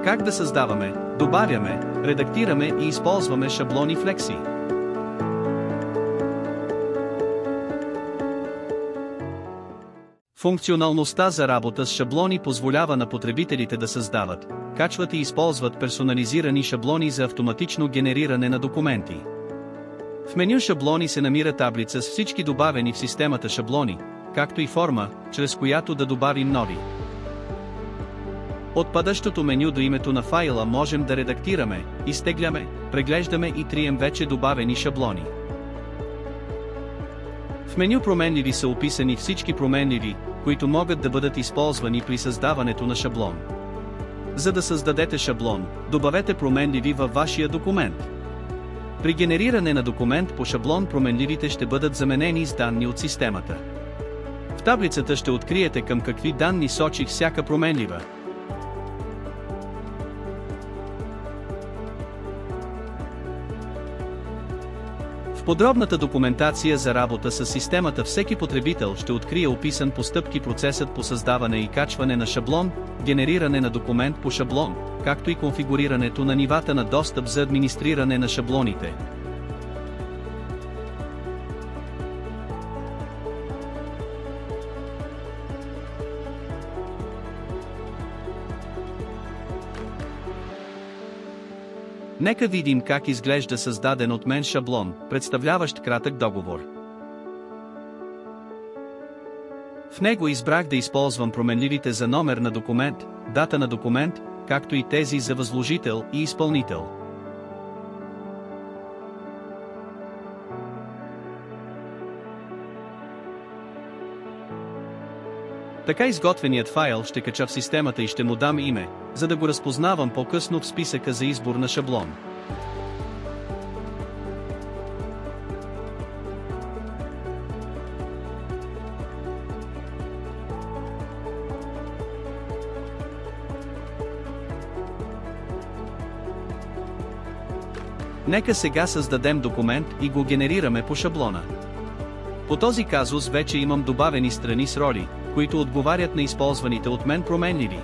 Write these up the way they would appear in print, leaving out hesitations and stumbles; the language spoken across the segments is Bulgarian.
Как да създаваме, добавяме, редактираме и използваме шаблони в Lexi? Функционалността за работа с шаблони позволява на потребителите да създават, качват и използват персонализирани шаблони за автоматично генериране на документи. В меню Шаблони се намира таблица с всички добавени в системата шаблони, както и форма, чрез която да добавим нови. От падащото меню до името на файла можем да редактираме, изтегляме, преглеждаме и трием вече добавени шаблони. В меню Променливи са описани всички променливи, които могат да бъдат използвани при създаването на шаблон. За да създадете шаблон, добавете променливи във вашия документ. При генериране на документ по шаблон променливите ще бъдат заменени с данни от системата. В таблицата ще откриете към какви данни сочи всяка променлива. В подробната документация за работа с системата всеки потребител ще открие описан по стъпки процесът по създаване и качване на шаблон, генериране на документ по шаблон, както и конфигурирането на нивата на достъп за администриране на шаблоните. Нека видим как изглежда създаден от мен шаблон, представляващ кратък договор. В него избрах да използвам променливите за номер на документ, дата на документ, както и тези за възложител и изпълнител. Така изготвеният файл ще кача в системата и ще му дам име, за да го разпознавам по-късно в списъка за избор на шаблон. Нека сега създадем документ и го генерираме по шаблона. По този казус вече имам добавени страни с роли, които отговарят на използваните от мен променливи.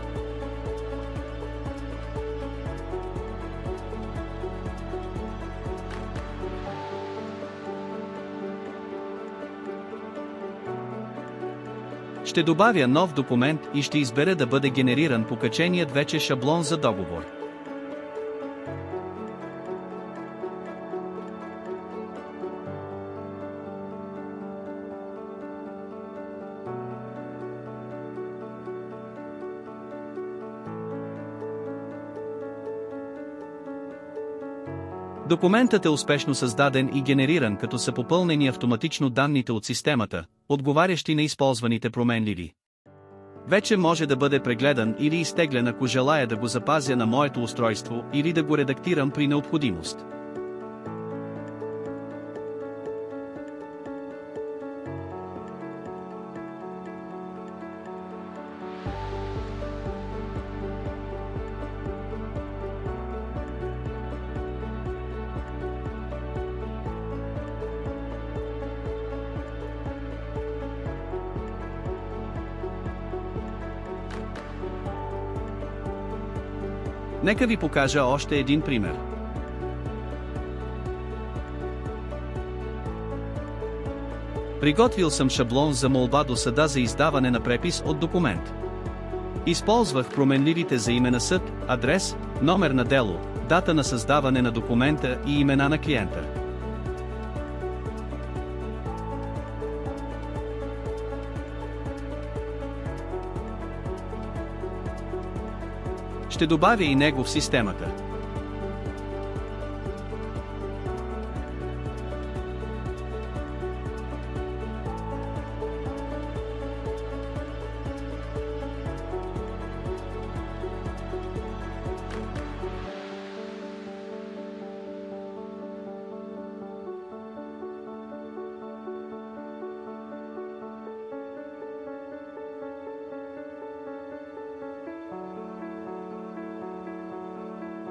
Ще добавя нов документ и ще избера да бъде генериран покаченият вече шаблон за договор. Документът е успешно създаден и генериран, като са попълнени автоматично данните от системата, отговарящи на използваните променливи. Вече може да бъде прегледан или изтеглен, ако желая да го запазя на моето устройство или да го редактирам при необходимост. Нека ви покажа още един пример. Приготвил съм шаблон за молба до съда за издаване на препис от документ. Използвах променливите за име на съд, адрес, номер на дело, дата на създаване на документа и имена на клиента. Ще добавя и него в системата.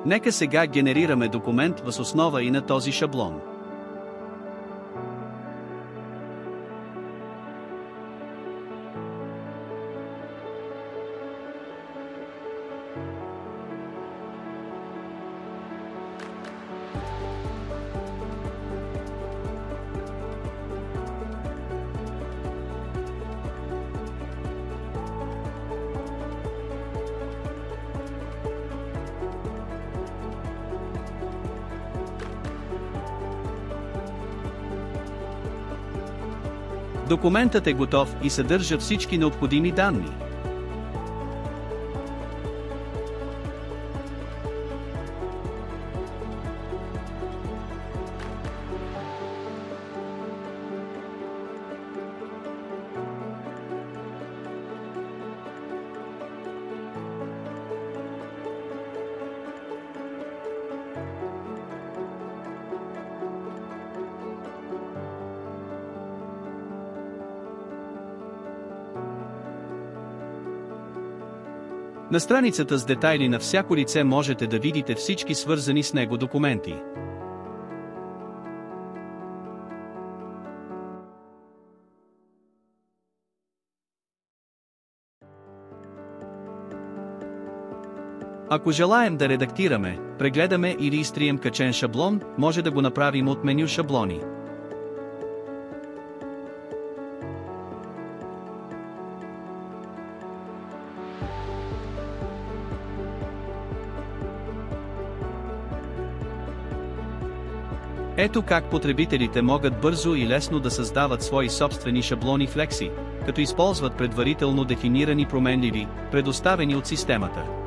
Нека сега генерираме документ въз основа и на този шаблон. Документът е готов и съдържа всички необходими данни. На страницата с детайли на всяко лице можете да видите всички свързани с него документи. Ако желаем да редактираме, прегледаме или изтрием качен шаблон, може да го направим от меню Шаблони. Ето как потребителите могат бързо и лесно да създават свои собствени шаблони в Lexi, като използват предварително дефинирани променливи, предоставени от системата.